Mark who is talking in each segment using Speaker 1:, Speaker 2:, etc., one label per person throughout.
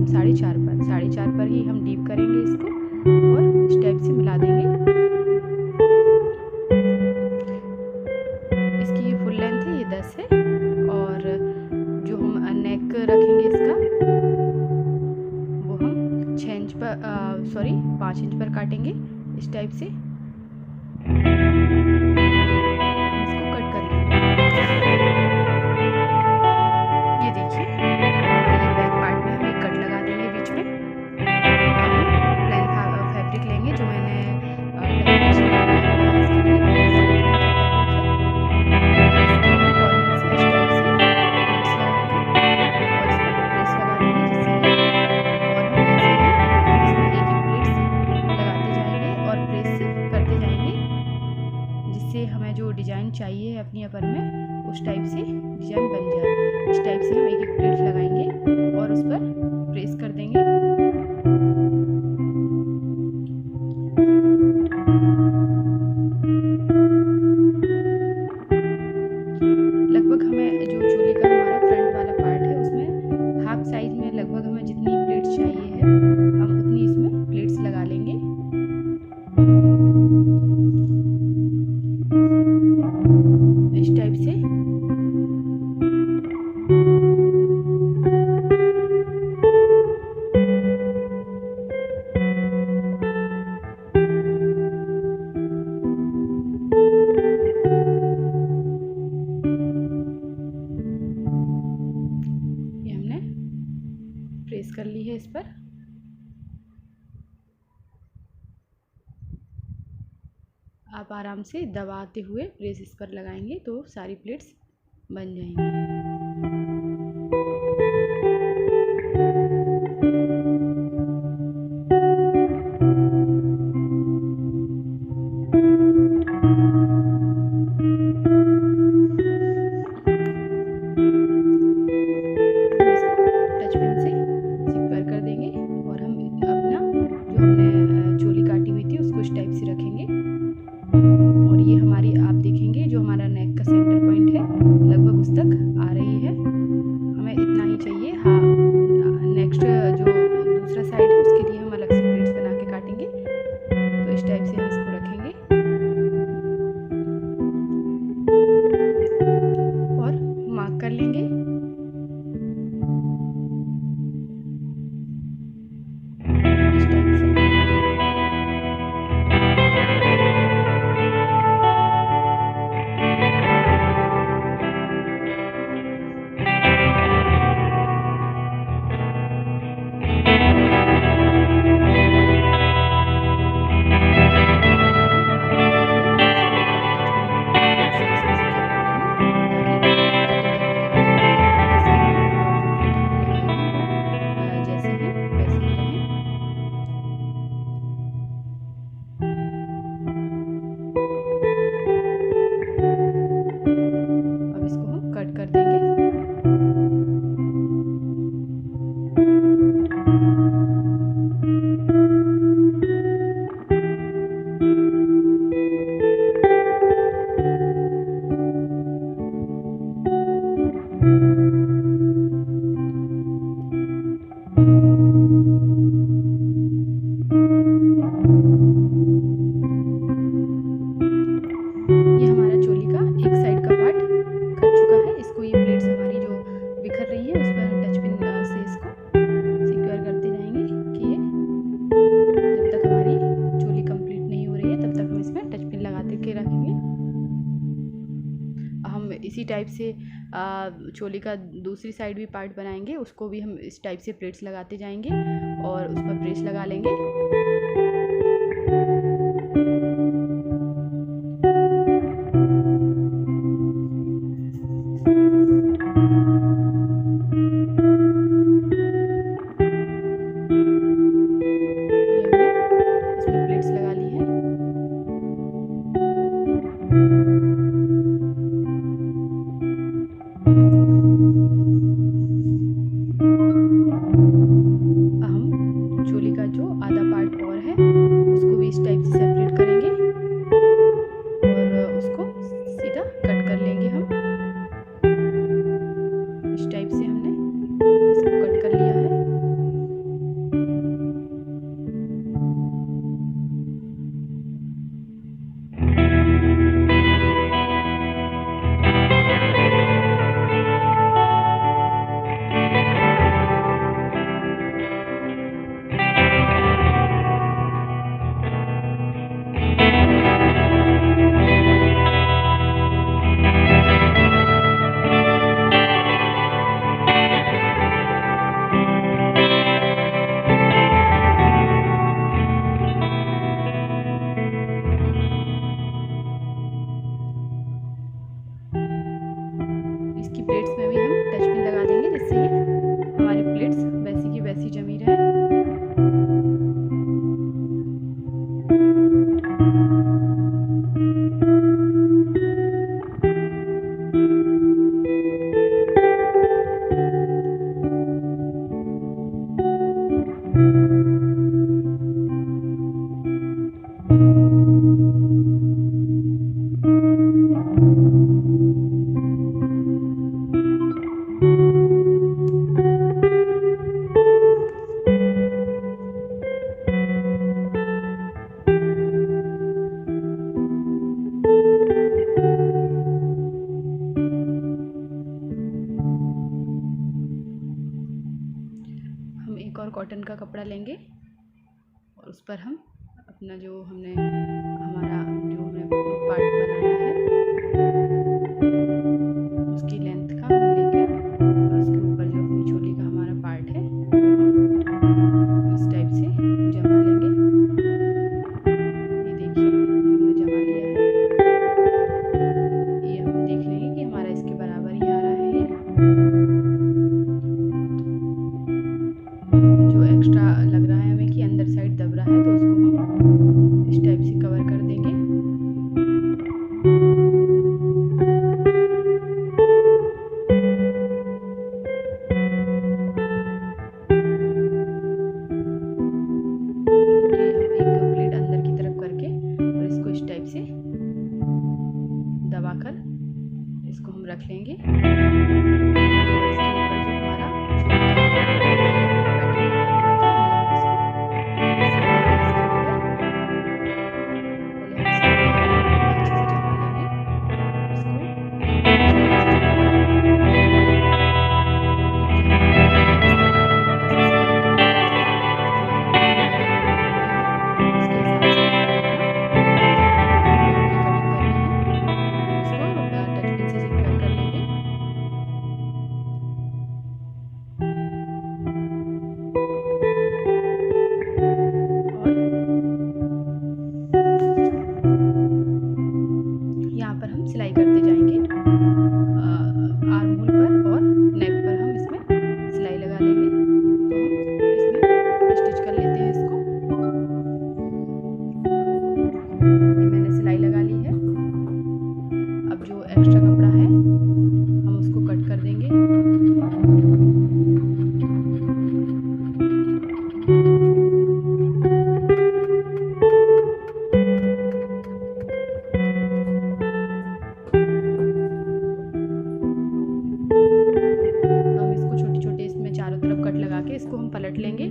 Speaker 1: 4.5 पर ही हम डीप करेंगे इसको और इस टाइप से मिला देंगे। इसकी ये फुल लेंथ है, ये 10 है, और जो हम नेक रखेंगे इसका वो हम 6 इंच पर 5 इंच पर काटेंगे इस टाइप से। इसको कट कर लेंगे। ये देखिए, ये बैक पार्ट में हम एक कट लगा देंगे बीच में। प्लेन फैब्रिक लेंगे जो मैंने हमें जो डिज़ाइन चाहिए अपनी अपर में उस टाइप से डिज़ाइन बन जाए। इस टाइप से हम एक प्लेट लगाएंगे और उस पर प्रेस कर देंगे। लगभग हमें जो चोली का हमारा फ्रंट वाला पार्ट है उसमें हाफ साइज में लगभग हमें जितनी प्लेट्स चाहिए है हम उतनी इसमें प्लेट्स लगा लेंगे। इस टाइप से ये हमने प्रेस कर ली है इस पर। आप आराम से दबाते हुए प्रेस इस पर लगाएंगे तो सारी प्लेट्स बन जाएंगी। टच पिन से सिक्योर कर देंगे और हम अपना जो हमने चोली काटी हुई थी उसको इस टाइप से रखेंगे। और ये हमारी आप देखेंगे जो हमारा नेक का सेंटर पॉइंट है लगभग उस तक आ रही है, हमें इतना ही चाहिए। हाँ, नेक्स्ट जो दूसरा साइड है उसके लिए हम अलग से प्लेट्स बना के काटेंगे। तो इस टाइप से हम इसको रखेंगे और मार्क कर लेंगे। इस टाइप से कर देंगे। ये हमारा चोली का एक साइड का पार्ट कट चुका है। इसको ये प्लेट्स हमारी जो बिखर रही है उस पर हम टच पिन से इसको सिक्योर करते जाएंगे कि ये जब तक हमारी चोली कंप्लीट नहीं हो रही है तब तक हम इसमें टच पिन लगाते के रखेंगे। हम इसी टाइप से चोली का दूसरी साइड भी पार्ट बनाएंगे, उसको भी हम इस टाइप से प्लेट्स लगाते जाएंगे और उस पर प्रेस लगा लेंगे। हम चोली का जो आधा पार्ट और कॉटन का कपड़ा लेंगे और उस पर हम अपना जो हमारा जो हमने पार्ट बनाया है उसकी लेंथ का हम लेकर और उसके ऊपर जो अपनी चोली का हमारा पार्ट है वो इस टाइप से जमा लेंगे। ये देखिए हमने जमा लिया है। ये हम देख लेंगे कि हमारा इसके बराबर ही आ रहा है। ये जो एक्स्ट्रा लग रहा है हमें कि अंदर साइड दब रहा है तो उसको हम इस टाइप से कवर कर देंगे। ये हम एक प्लेट अंदर की तरफ करके और इसको इस टाइप से दबाकर इसको हम रख लेंगे। सिलाई करते जाएंगे। आर्म होल पर और नेक पर हम इसमें सिलाई लगा लेंगे। तो हम इसमें स्टिच कर लेते हैं इसको। ये मैंने सिलाई लगा ली है। अब जो एक्स्ट्रा कपड़ा है हम उसको कट कर देंगे। इसको हम पलट लेंगे।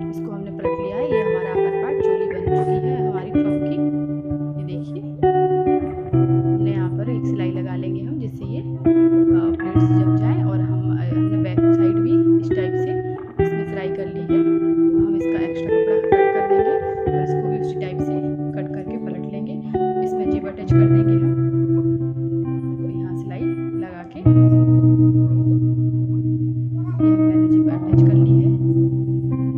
Speaker 1: इसको हमने पलट लिया है। ये हमारा अपर पार्ट चोली बन चुकी है हमारी फ्रॉक की। ये देखिए हमने यहाँ पर एक सिलाई लगा लेंगे हम, जिससे ये प्लेट्स जम जाए। और हमने बैक साइड भी इस टाइप से इसमें सिलाई कर ली है। हम इसका एक्स्ट्रा कपड़ा कट कर देंगे और इसको भी उसी टाइप से कट करके पलट लेंगे। इसमें जेब अटैच कर देंगे हम। तो यहाँ सिलाई लगा के ये मैंने जेब अटैच कर ली है।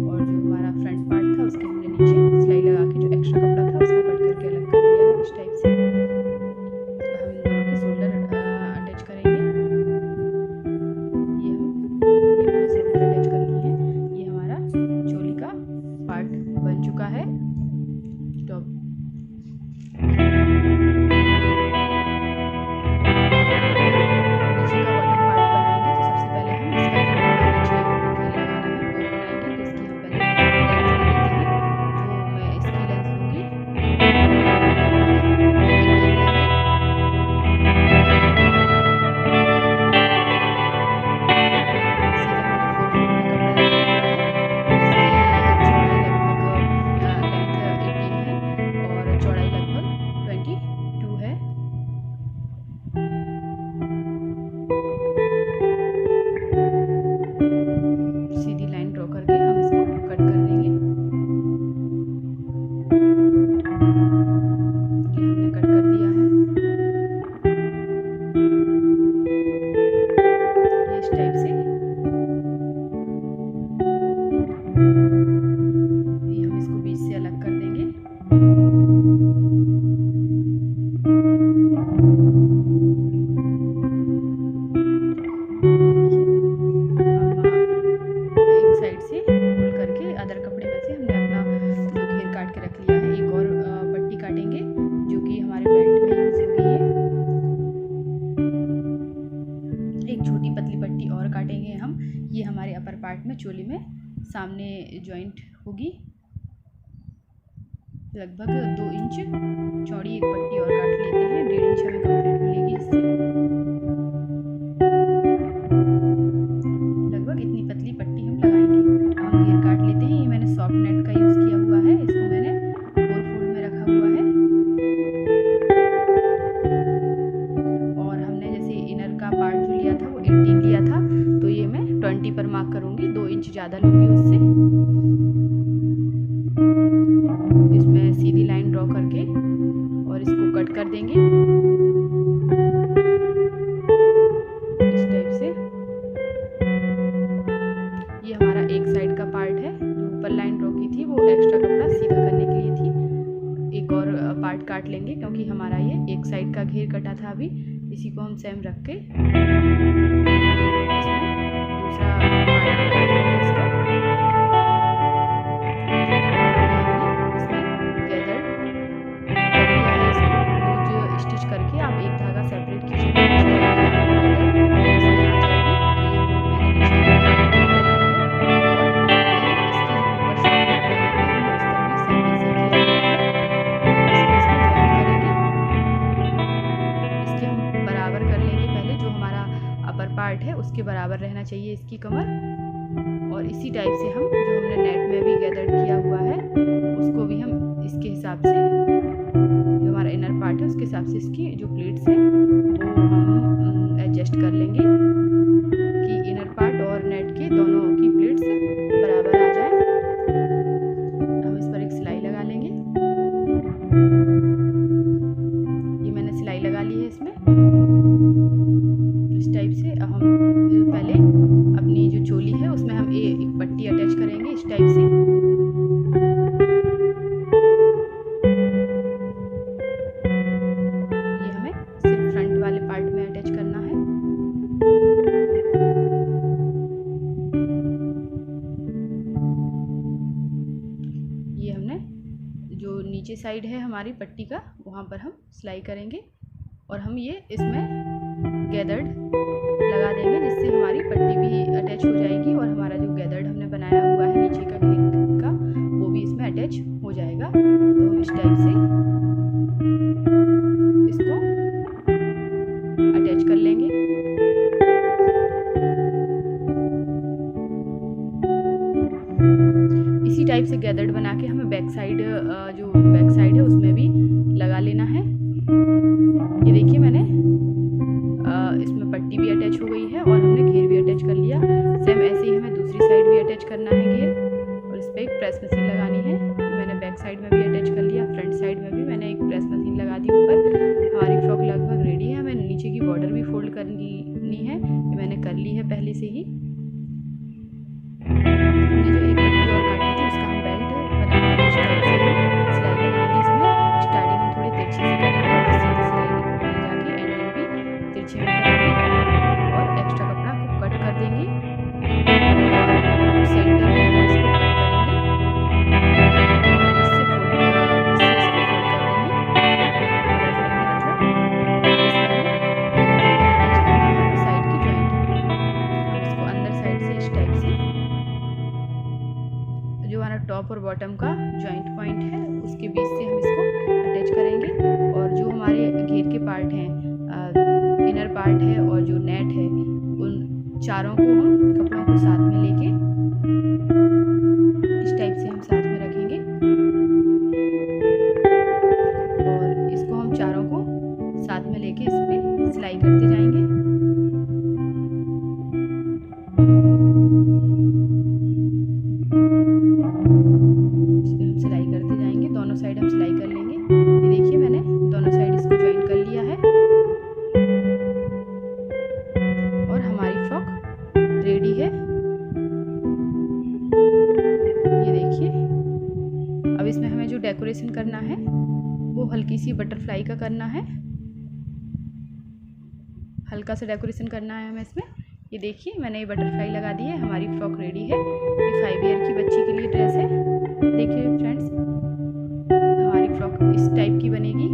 Speaker 1: और जो हमारा फ्रंट पार्ट था उसके हमने नीचे सिलाई लगा के जो एक्स्ट्रा कपड़ा था उसको कट करके अलग कर दिया है इस टाइप से। हम इन दोनों के शोल्डर अटैच करेंगे। ये मैंने शोल्डर अटैच कर ली है। ये हमारा चोली का पार्ट बन चुका है। टॉप पार्ट में चोली में सामने जॉइंट होगी। लगभग 2 इंच चौड़ी एक पट्टी और काट लेते हैं। 1.5 इंच हमें कंप्लीट मिलेगी इससे। लगभग इतनी पतली पट्टी हम लगाएंगे। हम घेर काट लेते हैं। ये मैंने सॉफ्ट नेट का यूज़ किया हुआ है। इसको मैंने 4 फोल्ड में रखा हुआ है। इंच ज़्यादा लूँगी उससे। इसमें सीधी लाइन ड्रॉ करके और इसको कट कर देंगे इस टाइप से। ये हमारा एक साइड का पार्ट है, जो ऊपर लाइन ड्रॉ की थी वो एक्स्ट्रा कपड़ा सीधा करने के लिए थी। एक और पार्ट काट लेंगे क्योंकि हमारा ये एक साइड का घेर कटा था अभी। इसी को हम सेम रख के दूसरा पार्ट काट लेंगे इसका। स्टिच करके आप एक धागा सेपरेट कीजिए। पार्ट है उसके बराबर रहना चाहिए इसकी कमर। और इसी टाइप से हम जो हमने नेट में भी गैदर्ड किया हुआ है उसको भी हम इसके हिसाब से, जो हमारा इनर पार्ट है उसके हिसाब से इसकी जो प्लेट्स हैं वो हम एडजस्ट कर लेंगे कि इनर पार्ट और नेट के दोनों की प्लेट्स बराबर आ जाए। हम इस पर एक सिलाई लगा लेंगे। ये मैंने सिलाई लगा ली है इसमें। इस टाइप से हम पहले अपनी जो चोली है उसमें हम एक पट्टी अटैच करेंगे इस टाइप से। ये हमें सिर्फ फ्रंट वाले पार्ट में अटैच करना है। ये हमने जो नीचे साइड है हमारी पट्टी का वहाँ पर हम सिलाई करेंगे और हम ये इसमें गैदर्ड लगा देंगे जिससे हमारी पट्टी भी अटैच हो जाएगी और हमारा जो गैदर्ड हमने बनाया हुआ है नीचे का घेर का वो भी इसमें अटैच हो जाएगा। तो हम इस टाइप से इसको अटैच कर लेंगे। इसी टाइप से गैदर्ड बना के हमें बैक साइड, जो बैक साइड है उसमें भी लगा लेना है। ये देखिए मैंने इसमें पट्टी भी अटैच हो गई है और हमने घेर भी अटैच कर लिया। सेम ऐसे ही हमें दूसरी साइड भी अटैच करना है घेर और इस पर एक प्रेस मशीन लगानी है। मैंने बैक साइड में भी अटैच कर लिया, फ्रंट साइड में भी मैंने एक प्रेस मशीन लगा दी ऊपर। हमारी फ्रॉक लगभग रेडी है। हमें नीचे की बॉर्डर भी फोल्ड करनी है, ये मैंने कर ली है पहले से ही। हमने जो एक पट्टी और काटी थी उसका हम बेल्ट बनाकर इस टाइप से सिलाई लगाएंगे। इसमें स्टार्टिंग हम थोड़ी तिरछी से करेंगे और सीधी सिलाई ले जाके एंडिंग भी तिरछी में करेंगे और एक्स्ट्रा कपड़ा को कट कर देंगे और सेंटर में हम इसको कट करेंगे और इससे फोल्ड कर देंगे। साइड की जॉइंट हम इसको अंदर साइड से इस टाइप से जो हमारा टॉप और बॉटम का जॉइंट पॉइंट है उसके बीच से हम इसको अटैच करेंगे। और जो हमारे घेर के पार्ट हैं, इनर पार्ट है और जो नेट है, उन चारों को हम कपड़ों को साथ में लेके इस टाइप से हम साथ में रखेंगे और इसको हम चारों को साथ में लेके इस पे सिलाई करते जाएंगे। दोनों साइड हम सिलाई कर लेंगे। ये देखिए मैंने दोनों साइड इसको ज्वाइन कर लिया है और हमारी फ्रॉक रेडी है। ये देखिए अब इसमें हमें जो डेकोरेशन करना है वो हल्की सी बटरफ्लाई का करना है, हल्का सा डेकोरेशन करना है हमें इसमें। ये देखिए मैंने ये बटरफ्लाई लगा दी है, हमारी फ्रॉक रेडी है। ये 5 ईयर की बच्ची के लिए ड्रेस है। देखिए फ्रेंड्स हमारी फ्रॉक इस टाइप की बनेगी।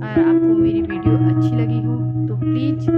Speaker 1: अगर आपको मेरी वीडियो अच्छी लगी हो तो प्लीज़